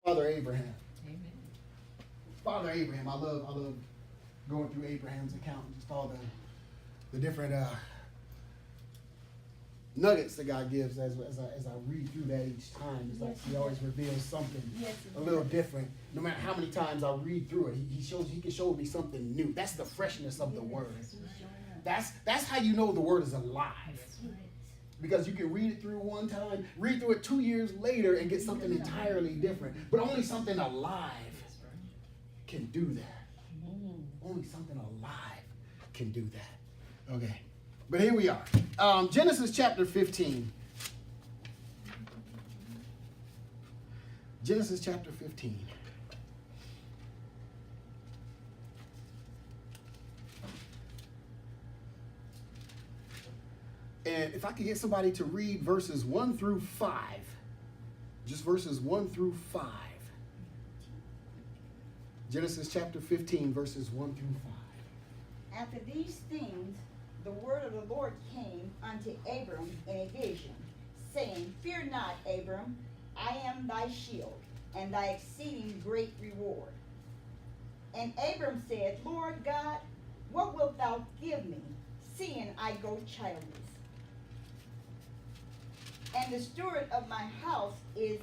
Father Abraham. Amen. Father Abraham, I love going through Abraham's account and just all the different nuggets that God gives as I read through that each time. It's like he always reveals something a little different. No matter how many times I read through it, he can show me something new. That's the freshness of the word. That's how you know the word is alive. Because you can read it through one time, read through it 2 years later, and get something entirely different. But only something alive can do that. Only something alive can do that. Okay. But here we are. Genesis chapter 15. Genesis chapter 15. And if I could get somebody to read verses 1 through 5. Just verses 1 through 5. Genesis chapter 15, verses 1 through 5. After these things, the word of the Lord came unto Abram in a vision, saying, Fear not, Abram, I am thy shield, and thy exceeding great reward. And Abram said, Lord God, what wilt thou give me, seeing I go childless? And the steward of my house is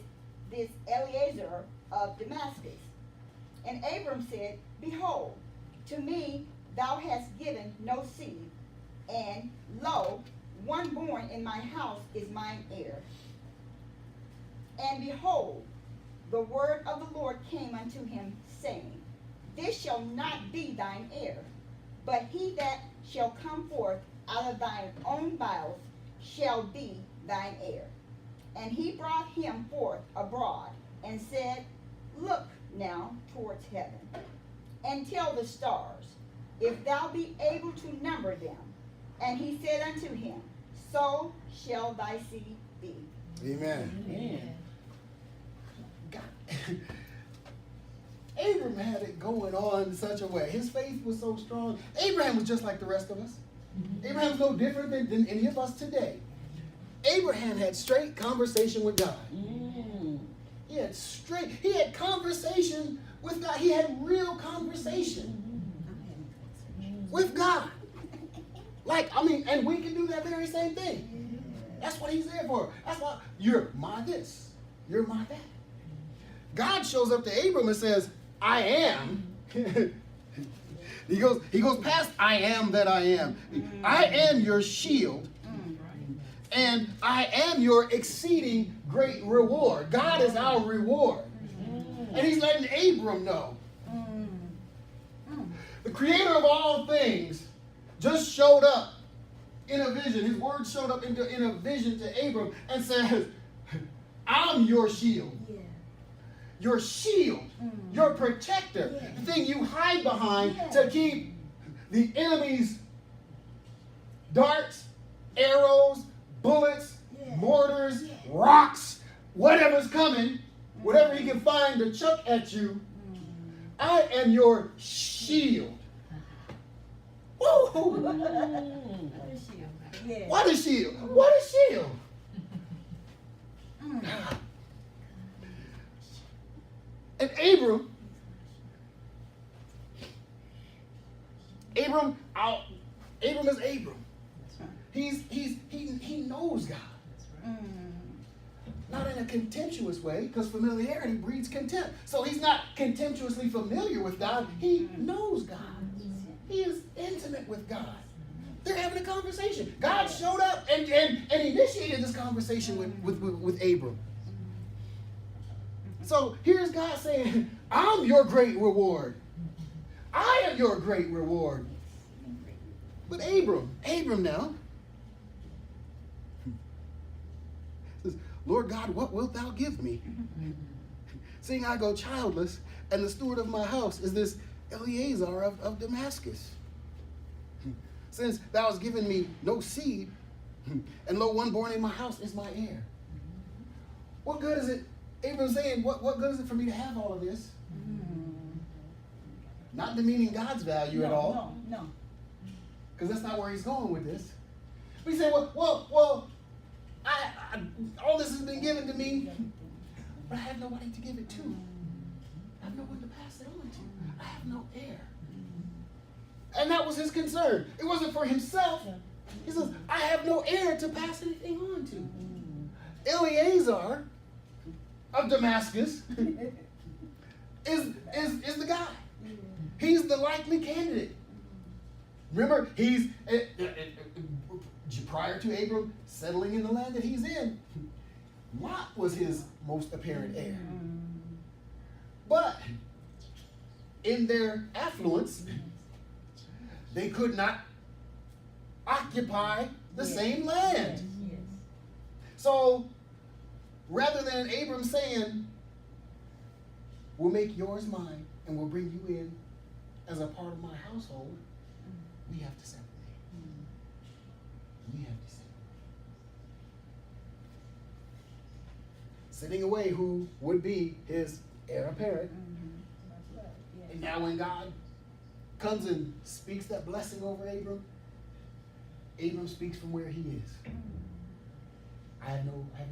this Eliezer of Damascus. And Abram said, Behold, to me thou hast given no seed, and lo, one born in my house is mine heir. And behold, the word of the Lord came unto him, saying, This shall not be thine heir, but he that shall come forth out of thine own bowels shall be thine heir. And he brought him forth abroad, and said, Look now towards heaven, and tell the stars, if thou be able to number them. And he said unto him, So shall thy seed be. Amen. Amen. God. Abram had it going on in such a way. His faith was so strong. Abraham was just like the rest of us. Abraham was no different than any of us today. Abraham had straight conversation with God. He had conversation with God. He had real conversation with God. And we can do that very same thing. That's what he's there for. That's why you're my this, you're my that. God shows up to Abram and says, I am. He goes past I am that I am. I am your shield. And I am your exceeding great reward. God is our reward. And he's letting Abram know. The creator of all things just showed up in a vision. His word showed up in a vision to Abram and says, I'm your shield. Yeah. Your shield. Your protector. Yeah. The thing you hide behind to keep the enemy's darts, arrows, bullets, mortars, rocks, whatever's coming, whatever he can find to chuck at you. I am your shield. Woo! What a shield. What a shield. And Abram is Abram. He knows God. Not in a contemptuous way, because familiarity breeds contempt. So he's not contemptuously familiar with God. He knows God. He is intimate with God. They're having a conversation. God showed up and initiated this conversation with Abram. So here's God saying, I'm your great reward. I am your great reward. But Abram now, says, Lord God, what wilt thou give me? Seeing I go childless, and the steward of my house is this Eliezer of Damascus. Since thou hast given me no seed, and lo, one born in my house is my heir. What good is it? Abram's saying, what good is it for me to have all of this? Not demeaning God's value at all. No. Because that's not where he's going with this. We say, well, all this has been given to me. but I have nobody to give it to. I have no one to pass it on to. I have no heir. And that was his concern. It wasn't for himself. He says, I have no heir to pass anything on to. Eleazar of Damascus is the guy. He's the likely candidate. Remember, he's prior to Abram settling in the land that he's in, Lot was his most apparent heir. But in their affluence, they could not occupy the same land. So rather than Abram saying, we'll make yours mine and we'll bring you in as a part of my household, we have to separate. We have to separate. Sending away who would be his heir apparent. And now when God comes and speaks that blessing over Abram, Abram speaks from where he is. I have no heir.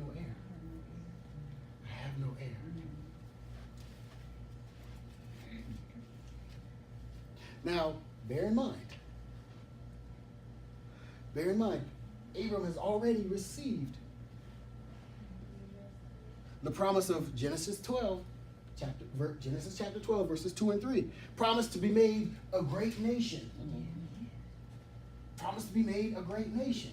I have no heir. Now, bear in mind, Abram has already received the promise of Genesis chapter 12, verses 2 and 3. Promise to be made a great nation. Promise to be made a great nation.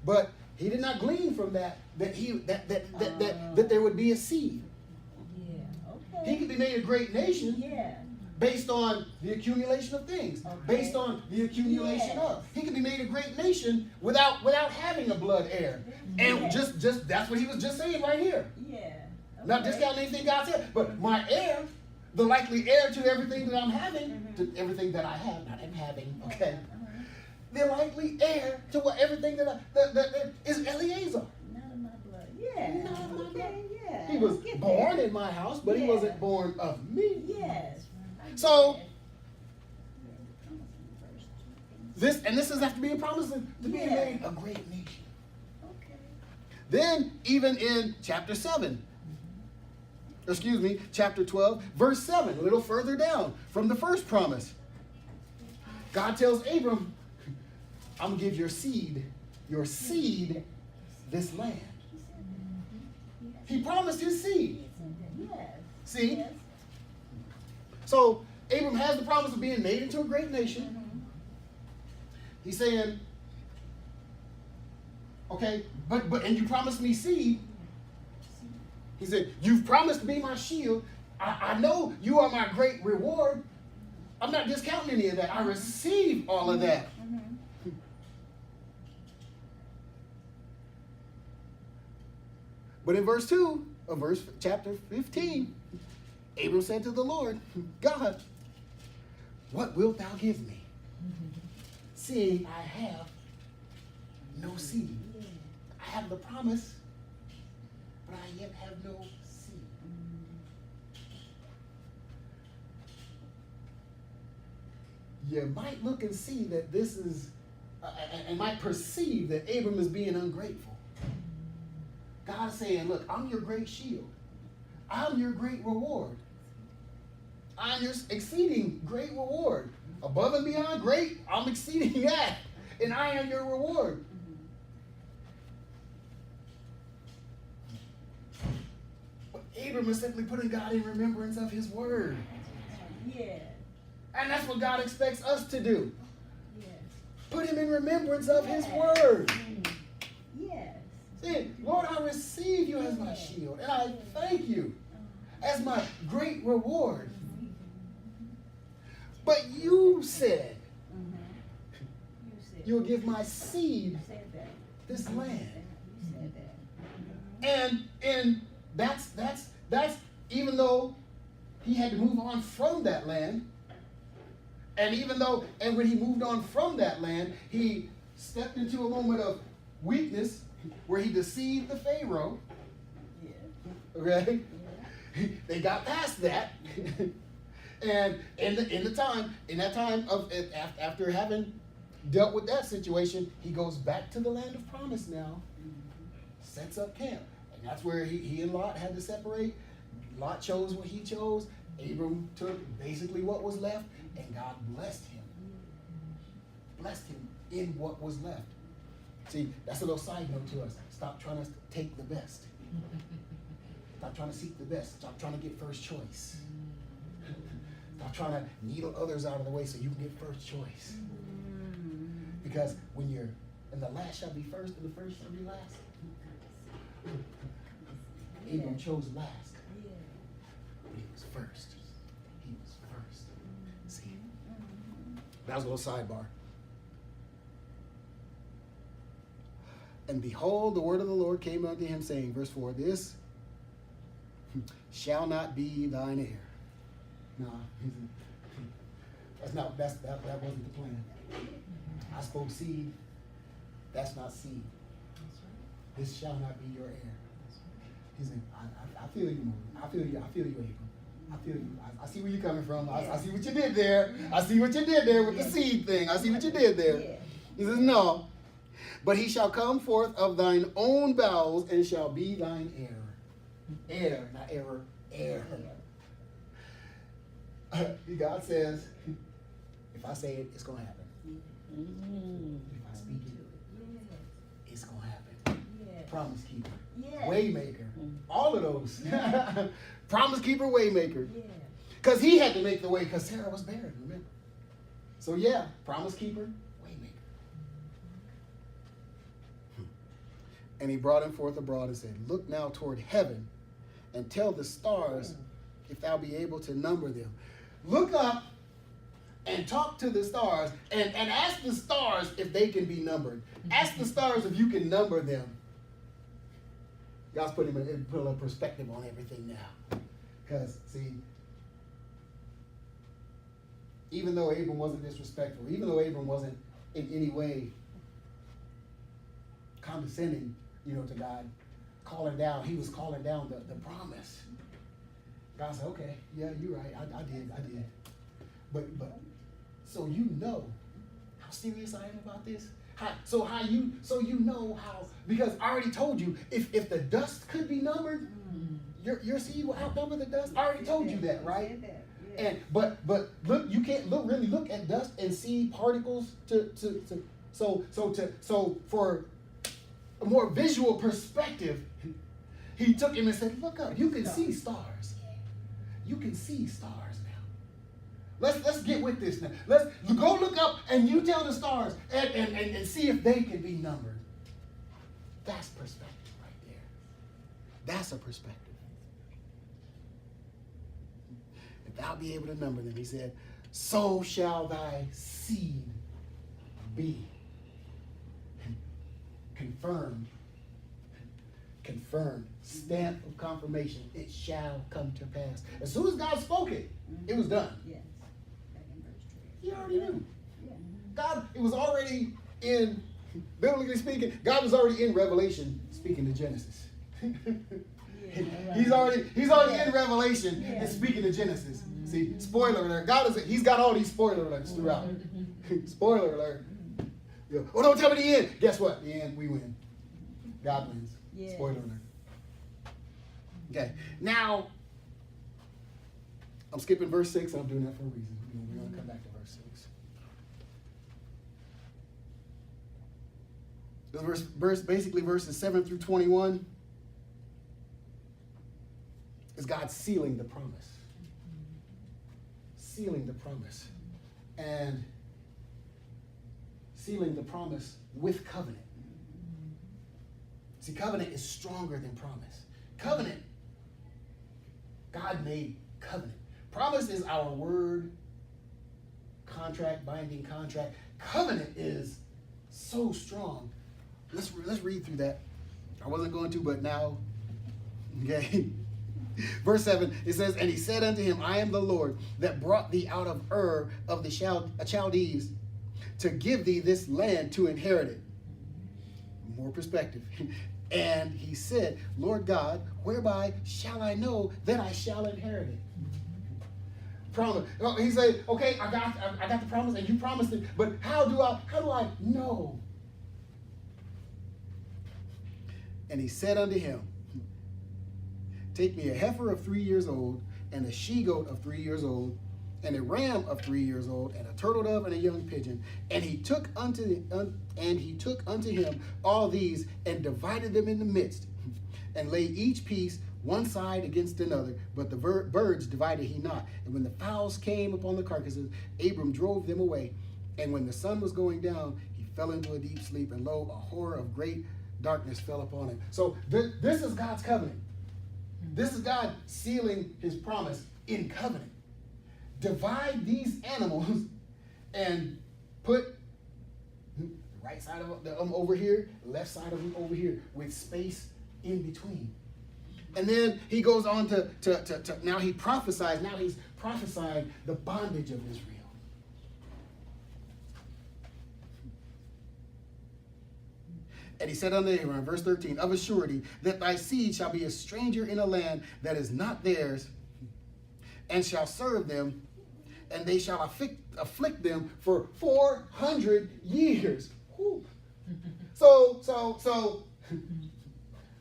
But he did not glean from that there would be a seed. He could be made a great nation. Based on the accumulation of things, based on the accumulation of. He can be made a great nation without having a blood heir. And just that's what he was just saying right here. Not discounting anything God said, but my heir, the likely heir to everything that I'm having, to everything that I have, not am having, okay? The likely heir to everything that is Eleazar. None of my blood. None of my blood. He was born in my house, but he wasn't born of me. So this is after being promised to be made a great nation. Then even in chapter 12, verse 7, a little further down from the first promise, God tells Abram, I'm gonna give your seed, this land. He promised his seed. See? So Abram has the promise of being made into a great nation. He's saying, okay, but and you promised me seed. He said, you've promised to be my shield. I know you are my great reward. I'm not discounting any of that. I receive all of that. But in verse 2 of chapter 15, Abram said to the Lord, God, what wilt thou give me? Seeing I have no seed. I have the promise, but I yet have no seed. You might look and see that this is, and might perceive that Abram is being ungrateful. God's saying, look, I'm your great shield. I'm your great reward. I'm your exceeding great reward. Above and beyond great, I'm exceeding that. And I am your reward. But Abram is simply putting God in remembrance of his word. And that's what God expects us to do. Put him in remembrance of his word. See, Lord, I receive you as my shield. And I thank you as my great reward. But you said, you'll give my seed this land. And that's even though he had to move on from that land, and when he moved on from that land, he stepped into a moment of weakness where he deceived the Pharaoh. Okay? They got past that. And in that time of after having dealt with that situation, he goes back to the land of promise now, sets up camp. And That's where he and Lot had to separate. Lot chose what he chose. Abram took basically what was left, and God blessed him. Blessed him in what was left. See, that's a little side note to us. Stop trying to take the best. Stop trying to seek the best. Stop trying to get first choice. Stop trying to needle others out of the way so you can get first choice. Because when you're, and the last shall be first, and the first shall be last. Abram chose last. But he was first. He was first. See? That was a little sidebar. And behold, the word of the Lord came unto him, saying, verse 4, this shall not be thine heir. No, that wasn't the plan. I spoke seed. That's not seed. This shall not be your heir. He said, I feel you, Moses. I feel you, Abram. I feel you. I see where you're coming from. I see what you did there. I see what you did there with the seed thing. I see what you did there. He says, no. But he shall come forth of thine own bowels and shall be thine heir. Heir, not error, heir. God says, if I say it, it's going to happen. If I speak it, it's going to happen. Promise keeper, waymaker, all of those. Promise keeper, waymaker. Because he had to make the way because Sarah was barren, remember? So yeah, promise keeper, waymaker. And he brought him forth abroad and said, look now toward heaven and tell the stars if thou be able to number them. Look up and talk to the stars and ask the stars if they can be numbered. Ask the stars if you can number them. God's put a little perspective on everything now. Because, see, even though Abram wasn't disrespectful, even though Abram wasn't in any way condescending, to God, he was calling down the promise. God said, okay, yeah, you're right, I did. But so you know how serious I am about this? Because I already told you, if the dust could be numbered, your seed will outnumber the dust. I already told you that, right? And but look, you can't really look at dust and see particles so for a more visual perspective, he took him and said, look up, you can see stars. You can see stars now. Let's get with this now. Let's go look up and you tell the stars and see if they can be numbered. That's perspective right there. That's a perspective. If thou be able to number them, he said, so shall thy seed be. Confirmed, stamp of confirmation, it shall come to pass. As soon as God spoke it, it was done. Yes. He already knew. God, it was already in, biblically speaking, God was already in Revelation speaking to Genesis. He's already in Revelation and speaking to Genesis. See, spoiler alert. He's got all these spoiler alerts throughout. Spoiler alert. Oh, don't tell me the end. Guess what? The end, we win. God wins. Spoiler alert. Okay, now, I'm skipping verse 6. I'm doing that for a reason. We're going to come back to verse 6. Basically, verses 7 through 21 is God sealing the promise. Sealing the promise. And sealing the promise with covenant. See, covenant is stronger than promise. Covenant, God made covenant. Promise is our word, contract, binding contract. Covenant is so strong. Let's read through that. I wasn't going to, but now, okay. Verse 7, it says, and he said unto him, I am the Lord that brought thee out of Ur of the Chaldees to give thee this land to inherit it. More perspective. And he said, Lord God, whereby shall I know that I shall inherit it? Promise. He said, okay, I got the promise and you promised it, but how do I know? And he said unto him, take me a heifer of 3 years old, and a she-goat of 3 years old, and a ram of 3 years old, and a turtle dove, and a young pigeon. And he took unto him all these, and divided them in the midst, and laid each piece one side against another, but the birds divided he not. And when the fowls came upon the carcasses, Abram drove them away. And when the sun was going down, he fell into a deep sleep, and lo, a horror of great darkness fell upon him. So this is God's covenant. This is God sealing his promise in covenant. Divide these animals and put the right side of them over here, left side of them over here, with space in between. And then he goes on to now he prophesies, now he's prophesying the bondage of Israel. And he said unto Abram, verse 13, of a surety that thy seed shall be a stranger in a land that is not theirs, and shall serve them, and they shall afflict them for 400 years. Whew. So,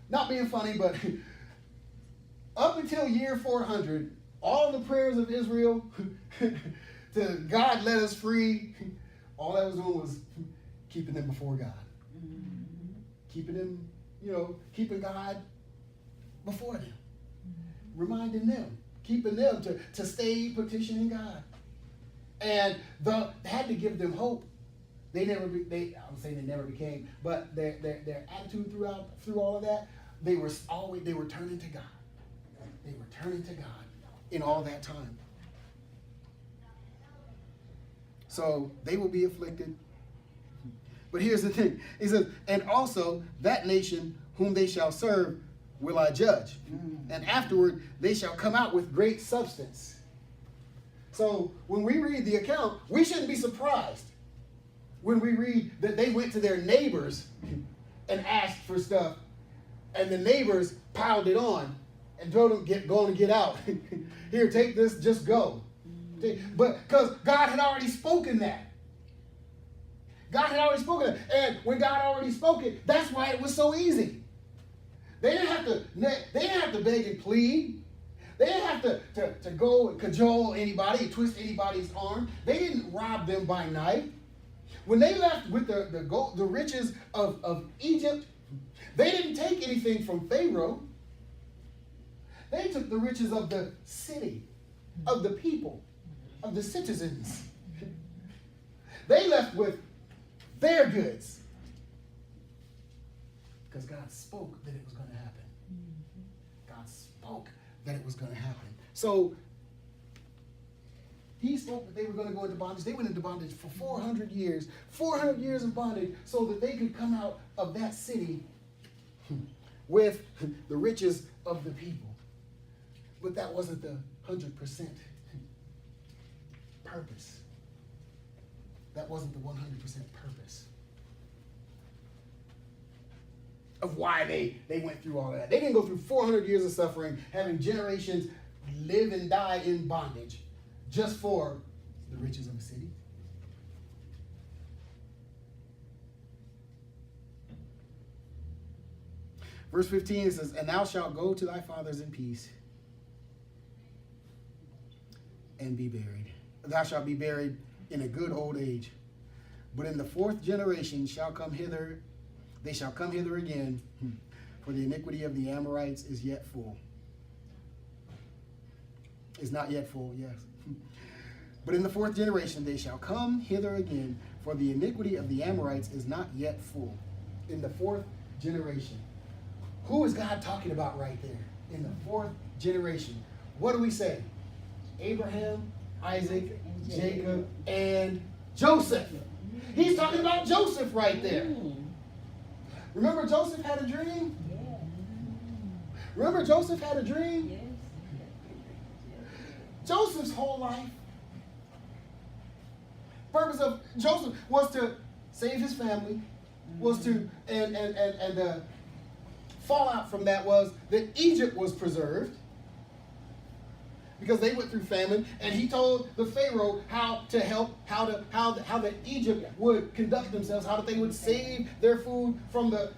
not being funny, but up until year 400, all the prayers of Israel to God let us free, all that was doing was keeping them before God. Keeping them, keeping God before them. Reminding them, keeping them to stay petitioning God. And had to give them hope. I would say they never became, but their attitude through all of that, they were turning to God. They were turning to God in all that time. So they will be afflicted. But here's the thing. He says, and also that nation whom they shall serve will I judge. And afterward they shall come out with great substance. So when we read the account, we shouldn't be surprised when we read that they went to their neighbors and asked for stuff, and the neighbors piled it on and told them, go and get out. Here, take this, just go. But because God had already spoken that. God had already spoken it. And when God already spoke it, that's why it was so easy. They didn't have to beg and plead. They didn't have to go and cajole anybody, twist anybody's arm. They didn't rob them by night. When they left with the riches of Egypt, they didn't take anything from Pharaoh. They took the riches of the city, of the people, of the citizens. They left with their goods. Because God spoke that it was going to happen. God spoke that it was going to happen. So he spoke that they were going to go into bondage. They went into bondage for 400 years. 400 years of bondage so that they could come out of that city with the riches of the people. But that wasn't the 100% purpose. That wasn't the 100% purpose of why they went through all that. They didn't go through 400 years of suffering, having generations live and die in bondage just for the riches of the city. Verse 15, it says, and thou shalt go to thy fathers in peace and be buried. Thou shalt be buried in a good old age. But in the fourth generation they shall come hither again, for the iniquity of the Amorites is yet full. Is not yet full, yes. But in the fourth generation they shall come hither again, for the iniquity of the Amorites is not yet full. In the fourth generation. Who is God talking about right there? In the fourth generation. What do we say? Abraham, Isaac, Jacob, and Joseph. He's talking about Joseph right there. Remember Joseph had a dream? Remember Joseph had a dream? Joseph's whole life, purpose of Joseph was to save his family, was to, and the fallout from that was that Egypt was preserved. because they went through famine, and he told the Pharaoh how to help, how that Egypt would conduct themselves, how that they would save their food from the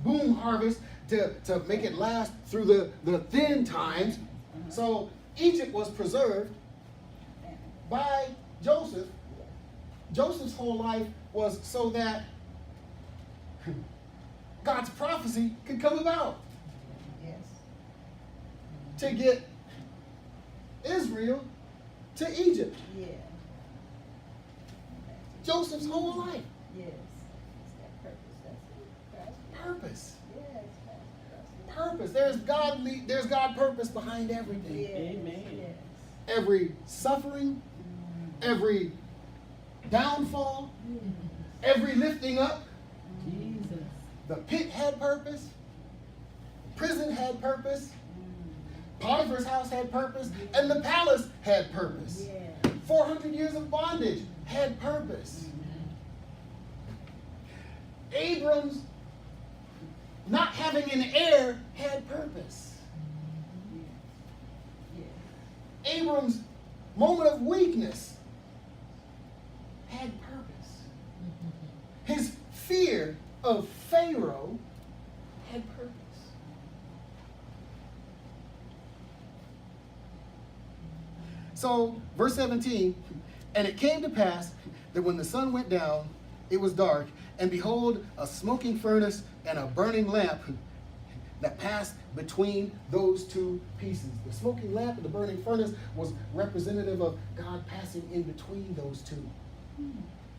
boom harvest to make it last through the thin times. So Egypt was preserved by Joseph. Joseph's whole life was so that God's prophecy could come about. Yes. To get Israel to Egypt. Yeah. Joseph's whole life. Yes. It's that purpose. That's it. Purpose. Yes. Purpose. There's God purpose behind everything. Yes. Amen. Yes. Every suffering, every downfall, every lifting up. Jesus. The pit had purpose. Prison had purpose. Potiphar's house had purpose. And the palace had purpose. Yeah. 400 years of bondage had purpose. Abram's not having an heir had purpose. Abram's moment of weakness had purpose. His fear of Pharaoh had purpose. So, verse 17, and it came to pass that when the sun went down, it was dark, and behold, a smoking furnace and a burning lamp that passed between those two pieces. The smoking lamp and the burning furnace was representative of God passing in between those two.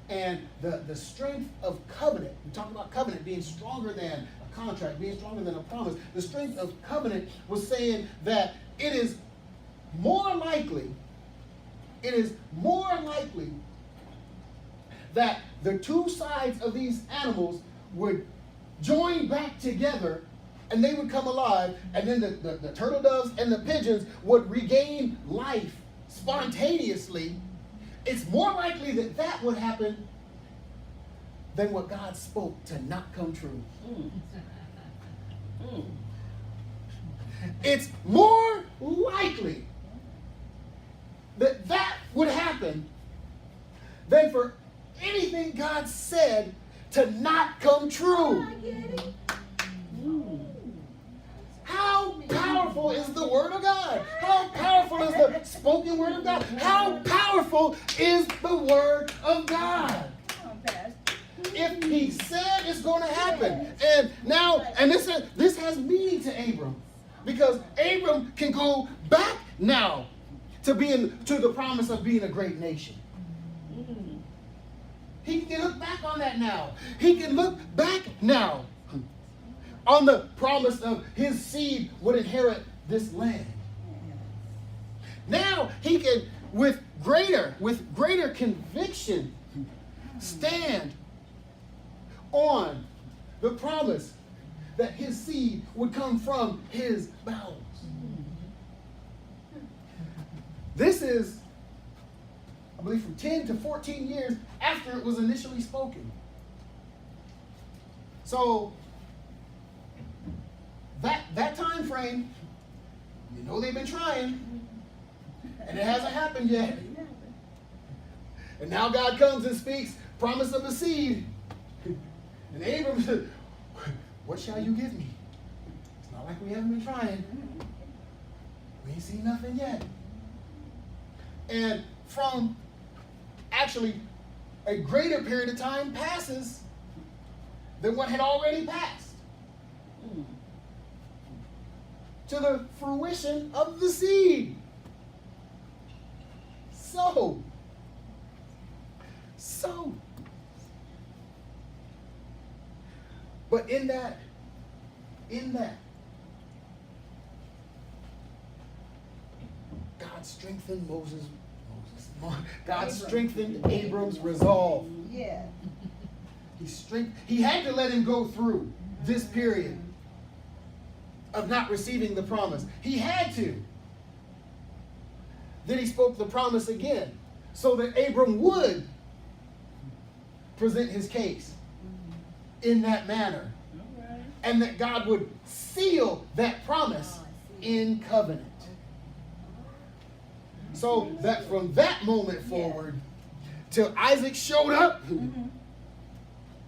And the strength of covenant, we talk about covenant being stronger than a contract, being stronger than a promise. The strength of covenant was saying that it is more likely that the two sides of these animals would join back together and they would come alive, and then the turtle doves and the pigeons would regain life spontaneously. It's more likely that that would happen than what God spoke to not come true. It's more likely that that would happen than for anything God said to not come true. How powerful is the Word of God? How powerful is the spoken Word of God? How powerful is the Word of God? If He said it's going to happen. And now, and this has meaning to Abram. Because Abram can go back now to the promise of being a great nation. He can look back on that now. He can look back now on the promise of his seed would inherit this land. Now he can, with greater conviction, stand on the promise that his seed would come from his bowels. This is, I believe, from 10 to 14 years after it was initially spoken. So that time frame, you know they've been trying, and it hasn't happened yet. And now God comes and speaks promise of a seed. And Abram said, what shall you give me? It's not like we haven't been trying. We ain't seen nothing yet. And from actually a greater period of time passes than what had already passed to the fruition of the seed. So, but in that, God strengthened God strengthened Abram's resolve. Yeah. He had to let him go through this period of not receiving the promise. He had to. Then he spoke the promise again so that Abram would present his case in that manner. And that God would seal that promise in covenant. So that from that moment forward till Isaac showed up,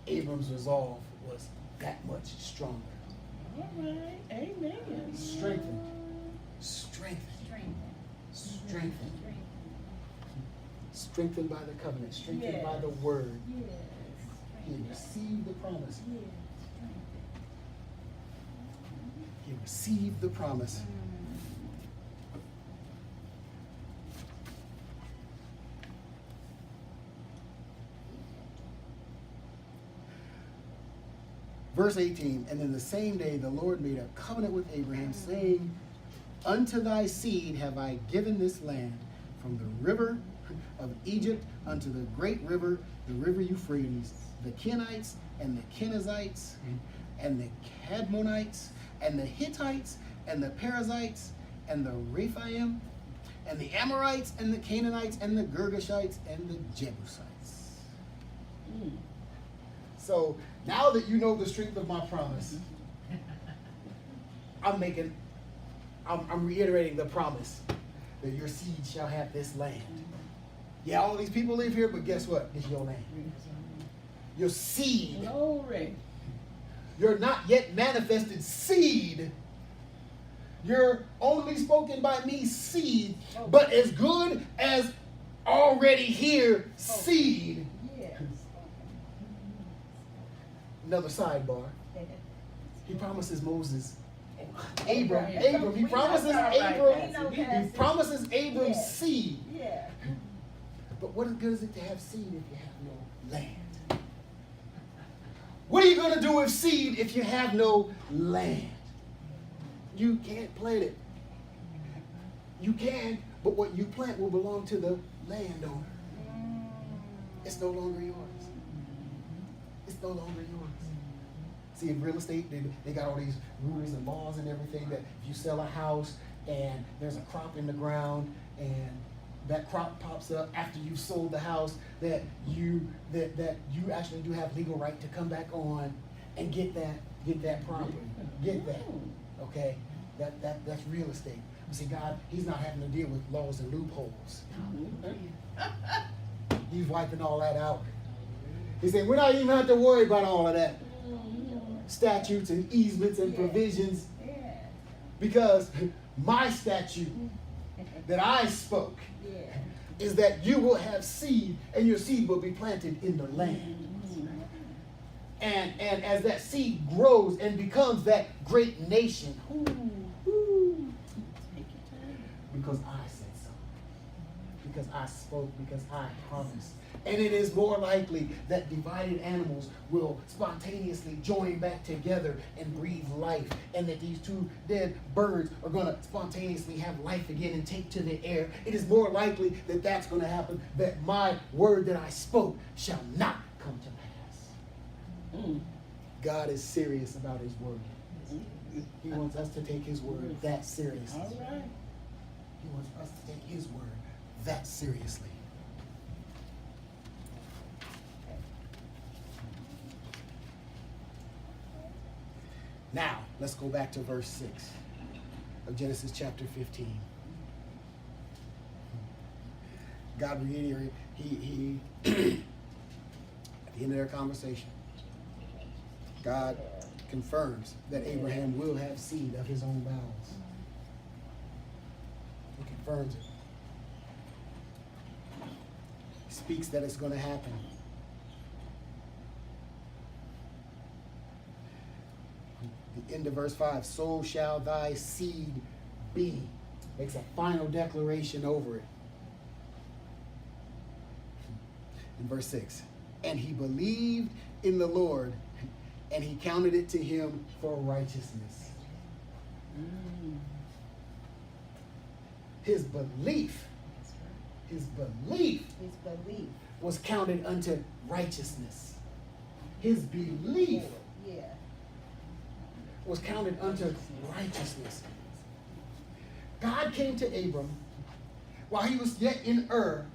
Abram's resolve was that much stronger. All right. Amen. Strengthened. Strengthened. Strengthened. Strengthened by the covenant. Strengthened by the word. He received the promise. He received the promise. Verse 18, and in the same day the Lord made a covenant with Abraham, saying, unto thy seed have I given this land, from the river of Egypt unto the great river, the river Euphrates, the Kenites and the Kenizzites and the Cadmonites and the Hittites and the Perizzites and the Rephaim and the Amorites and the Canaanites and the Girgashites and the Jebusites. So now that you know the strength of my promise, I'm reiterating the promise that your seed shall have this land. Yeah, all these people live here, but guess what? It's your land. Your seed. Glory. Your not yet manifested seed. Your only spoken by me seed, but as good as already here seed. Yes. Another sidebar. He promises Moses, he promises Abram seed. Yeah. But what good is it to have seed if you have no land? What are you going to do with seed if you have no land? You can't plant it. You can, but what you plant will belong to the landowner. It's no longer yours. It's no longer yours. See, in real estate, they got all these rules and laws and everything that if you sell a house and there's a crop in the ground and that crop pops up after you've sold the house, that you actually do have legal right to come back on and get that property. Get that. Okay? That's real estate. You see, God, he's not having to deal with laws and loopholes. He's wiping all that out. He said, we're not even have to worry about all of that. Statutes and easements and provisions. Because my statute that I spoke is that you will have seed and your seed will be planted in the land. And as that seed grows and becomes that great nation, because I said so, because I spoke, because I promised. And it is more likely that divided animals will spontaneously join back together and breathe life, and that these two dead birds are going to spontaneously have life again and take to the air. It is more likely that that's going to happen, that my word that I spoke shall not come to pass. God is serious about his word. He wants us to take his word that seriously. All right. He wants us to take his word that seriously. Now, let's go back to verse 6 of Genesis chapter 15. God reiterated, he at the end of their conversation, God confirms that Abraham will have seed of his own bowels. He confirms it. He speaks that it's going to happen. The end of verse 5, so shall thy seed be. Makes a final declaration over it. In verse 6, and he believed in the Lord, and he counted it to him for righteousness. His belief was counted unto righteousness. His belief was counted unto righteousness. God came to Abram while he was yet in Ur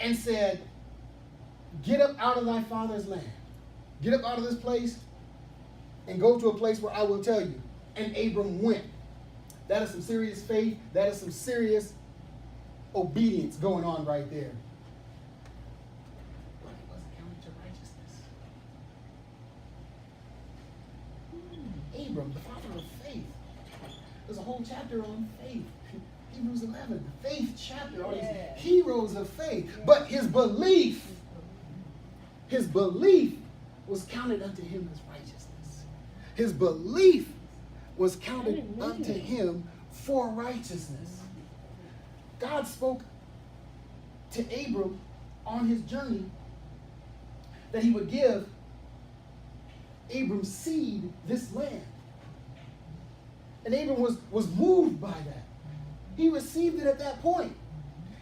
and said, get up out of thy father's land. Get up out of this place and go to a place where I will tell you. And Abram went. That is some serious faith. That is some serious obedience going on right there. But it wasn't counted to righteousness. Abram, the father of faith. There's a whole chapter on faith. Hebrews 11, the faith chapter, all these heroes of faith. But his belief was counted unto him as righteousness. His belief was counted unto him for righteousness. God spoke to Abram on his journey that he would give Abram's seed this land. And Abram was moved by that. He received it at that point.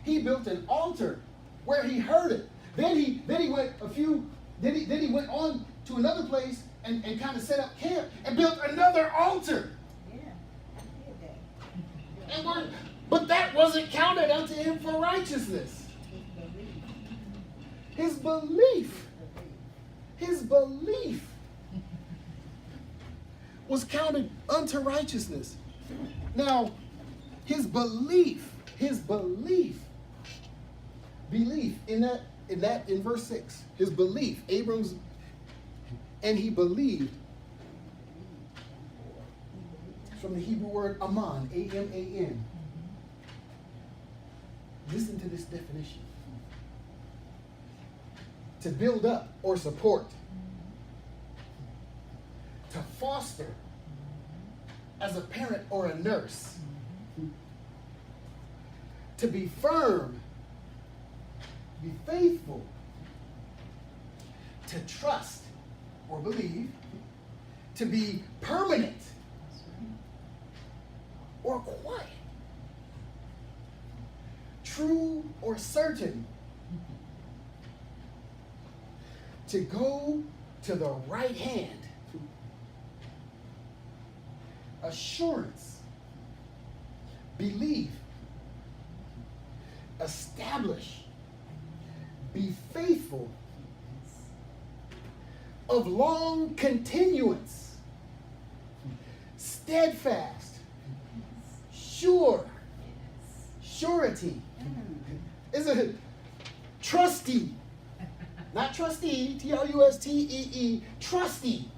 He built an altar where he heard it. Then he went he went on to another place and kind of set up camp and built another altar. But that wasn't counted unto him for righteousness. His belief was counted unto righteousness. Now, his belief in verse 6, his belief, Abram's, and he believed, from the Hebrew word aman, A-M-A-N. Listen to this definition. To build up or support. To foster as a parent or a nurse. To be firm. Be faithful. To trust or believe. To be permanent. Or quiet. True or certain. To go to the right hand. Assurance. Believe. Establish. Be faithful. Of long continuance. Steadfast. Sure. Surety. Is a trustee. Not trustee, T-R-U-S-T-E-E, trustee.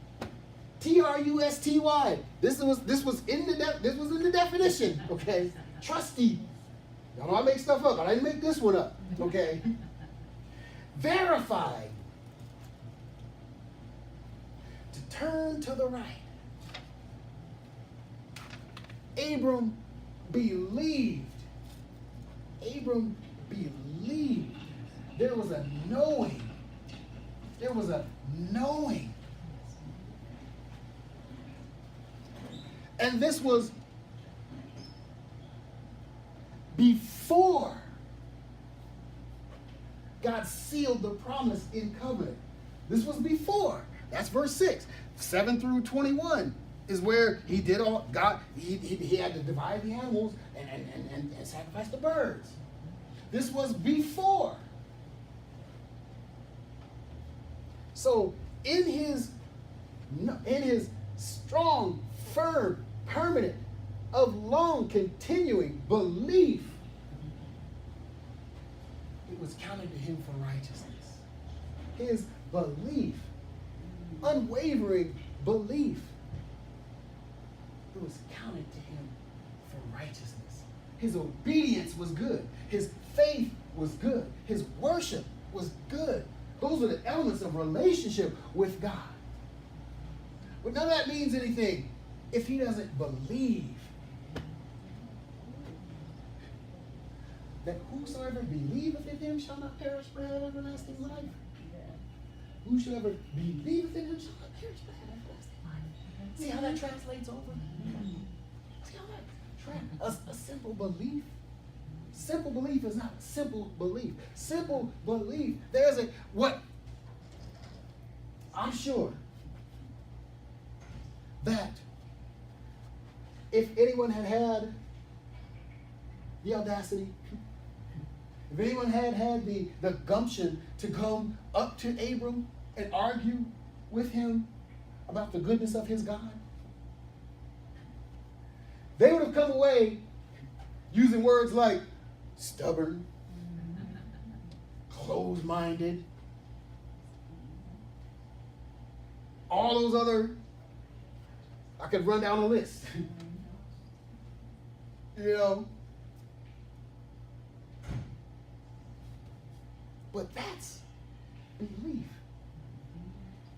T-R-U-S-T-Y. This was in the definition, okay? Trustee. Y'all know I make stuff up, but I didn't make this one up, okay? Verified. To turn to the right. Abram believed. Abram believed. There was a knowing. There was a knowing. And this was before God sealed the promise in covenant. This was before. That's verse 6. 7 through 21 is where he did all, God, he had to divide the animals and sacrifice the birds. This was before. So in his strong, firm, permanent, of long continuing belief, it was counted to him for righteousness. His belief, unwavering belief, it was counted to him for righteousness. His obedience was good. His faith was good. His worship was good. Those are the elements of relationship with God. But none of that means anything if he doesn't believe that whosoever believeth in him shall not perish but have everlasting life. Whosoever believeth in him shall not perish but have everlasting life. See how that translates over? See how that a simple belief. Simple belief is not simple belief. Simple belief. There's what I'm sure that if anyone had the audacity, if anyone had the gumption to come up to Abram and argue with him about the goodness of his God, they would have come away using words like stubborn, closed-minded, all those other, I could run down a list. You know? But that's belief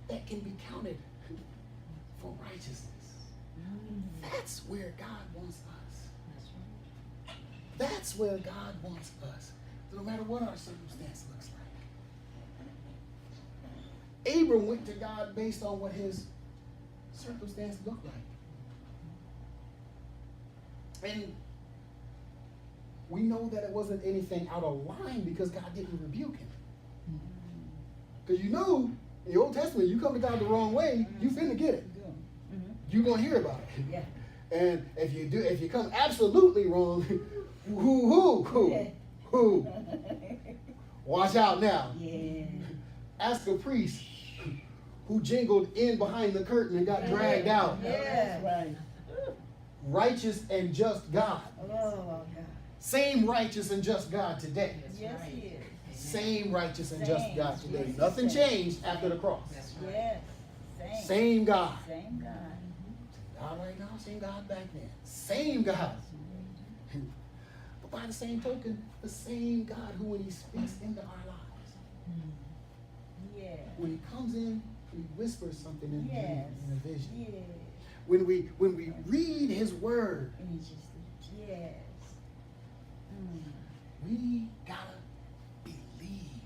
that can be counted for righteousness. That's where God wants us. That's where God wants us. No matter what our circumstance looks like. Abram went to God based on what his circumstance looked like. And we know that it wasn't anything out of line because God didn't rebuke him. Because you know, in the Old Testament, you come to God the wrong way, you finna get it. You're gonna hear about it. Yeah. And if you come absolutely wrong, who? Watch out now. Yeah. Ask a priest who jingled in behind the curtain and got dragged out. Yeah. That's right. Righteous and just God. Oh, God. Same righteous and just God today. Yes, He is. Same righteous and just Same. God today. Yes. Nothing changed after the cross. Yes. Same. Same God. Same God. God right now, same God back then. Same God. But by the same token, the same God who, when He speaks into our lives, Yeah. when He comes in, He whispers something in, Yes. in a vision. Yeah. When we read His Word, And He just, yes. we gotta believe.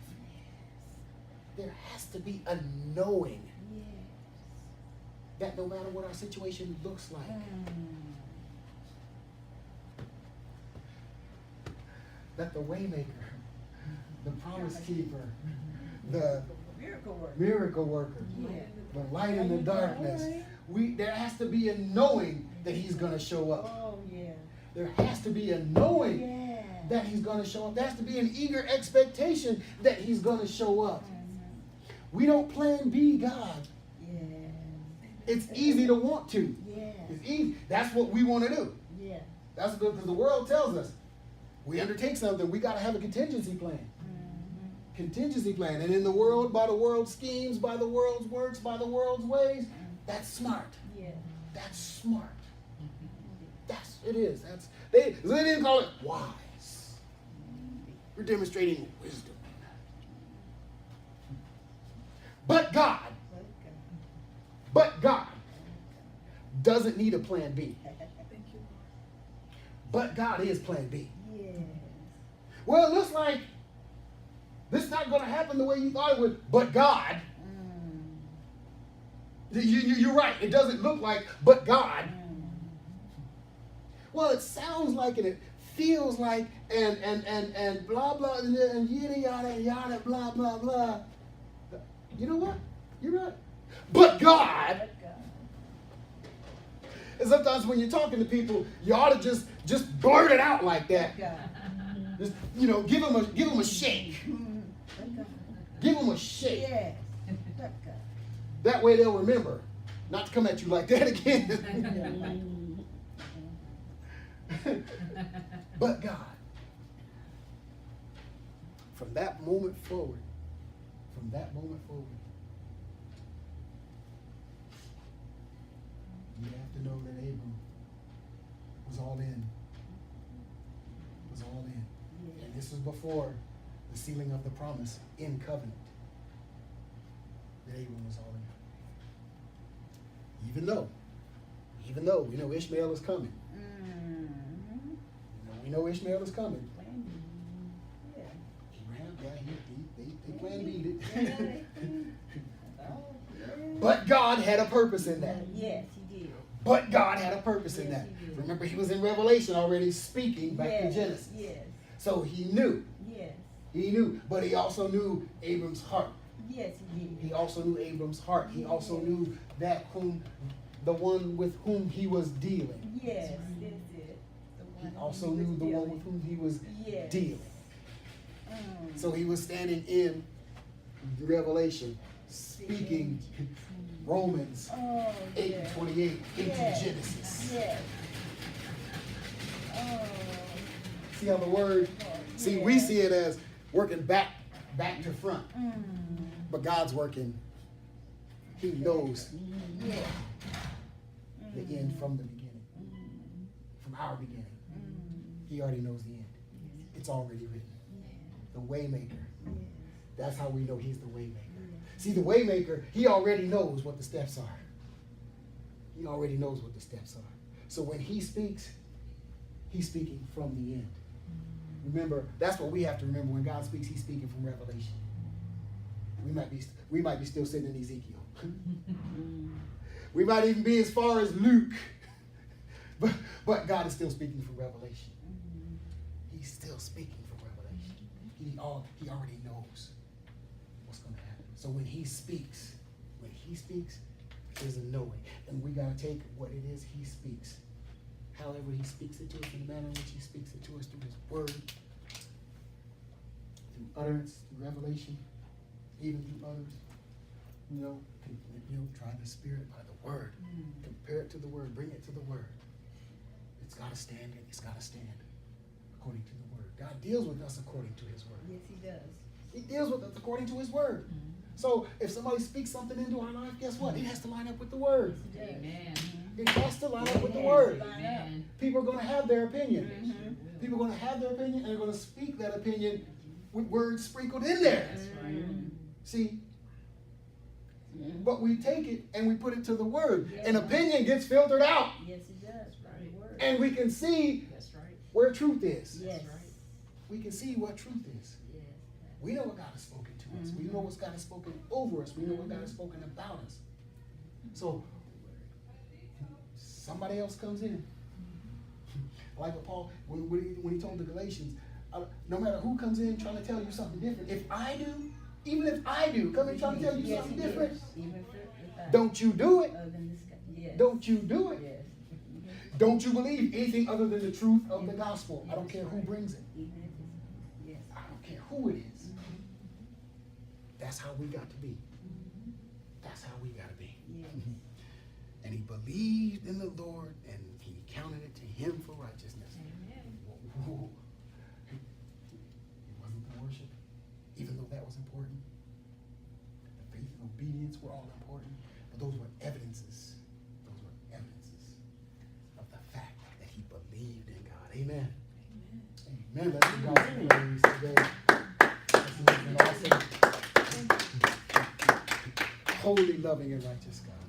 There has to be a knowing Yes. that no matter what our situation looks like, that the waymaker, the promise keeper, the Miracle work. miracle worker, Yeah. the light in the darkness, there has to be a knowing that He's gonna show up. Oh, yeah. There has to be a knowing Yeah. that He's gonna show up. There has to be an eager expectation that He's gonna show up. We don't plan B God. Yeah. It's easy to want to. Yeah. It's easy. That's what we want to do. Yeah. That's because the world tells us we undertake something, we got to have a contingency plan. Contingency plan. And in the world, by the world's schemes, by the world's works, by the world's ways, that's smart. Yeah. That's smart. It is. They didn't call it wise. We're demonstrating wisdom. But God doesn't need a plan B. But God is plan B. Yes. Well, it looks like this is not going to happen the way you thought it would, but God. You're right. It doesn't look like, but God. Well, it sounds like and it feels like and blah, blah, and yada, yada, yada, blah, blah, blah. You know what? You're right. But God. And sometimes when you're talking to people, you ought to just blurt it out like that. God. Just, give them a shake. Give them a shake. Yes. But God. That way they'll remember not to come at you like that again. But God, from that moment forward, you have to know that Abram was all in. Yeah. And this was before the sealing of the promise in covenant. That Abram was all in. Even though we know Ishmael is coming. We know Ishmael is coming. Yeah. Abraham, they plan beat it. But God had a purpose in that. Yes, He did. But God had a purpose in Yes, that. He did. Remember, He was in Revelation already speaking back to Yes, Genesis. yes, So He knew. yes, He knew. But He also knew Abram's heart. yes, He did. He also knew Abram's heart. He also knew the one with whom He was dealing. Yes, that's it. He also knew the one with whom He was Yes. dealing. So He was standing in Revelation, speaking Romans Oh, 8:28 into Yes. Genesis. Yes. Oh, See how the word See, we see it as working back to front. But God's working. He knows the end from the beginning. From our beginning. He already knows the end. It's already written. The waymaker. That's how we know he's the waymaker. See, the waymaker, he already knows what the steps are. He already knows what the steps are. So when he speaks, he's speaking from the end. Remember, that's what we have to remember. When God speaks, he's speaking from Revelation. We might be still sitting in Ezekiel. We might even be as far as Luke. But God is still speaking from Revelation. He's still speaking from Revelation. He already knows what's going to happen. So when he speaks, there's a knowing. And we got to take what it is he speaks. However he speaks it to us, in the manner in which he speaks it to us through his word, through utterance, through revelation, even through others. Try the spirit by the word. Compare it to the word. Bring it to the word. It's got to stand. It's got to stand according to the word. God deals with us according to his word. Yes, he does. He deals with us according to his word. So if somebody speaks something into our life, guess what? It has to line up with the word. Amen. It has to line up with the word. Amen. People are going to have their opinion. People are going to have their opinion, and they're going to speak that opinion with words sprinkled in there. That's right. See? But we take it and we put it to the word. An opinion gets filtered out. Yes, it does. Right. Word. And we can see That's right. where truth is. Yes. That's right. We can see what truth is. Yes. We know what God has spoken to us. We know what God has spoken over us. We know what God has spoken about us. So, somebody else comes in. Like what Paul, when he told the Galatians, no matter who comes in trying to tell you something different, even if I do, come in trying to tell you something different, don't you do it. Don't you do it. Don't you believe anything other than the truth of the gospel. I don't care who brings it. I don't care who it is. That's how we got to be. That's how we got to be. And he believed in the Lord, and he counted it to him for righteousness. Whoa. It wasn't the worship, even though that was important. The faith and obedience were all important, but those were evidences. Those were evidences of the fact that he believed in God. Amen. Amen. Let's give God some praise today. This has been awesome. Holy, loving, and righteous God.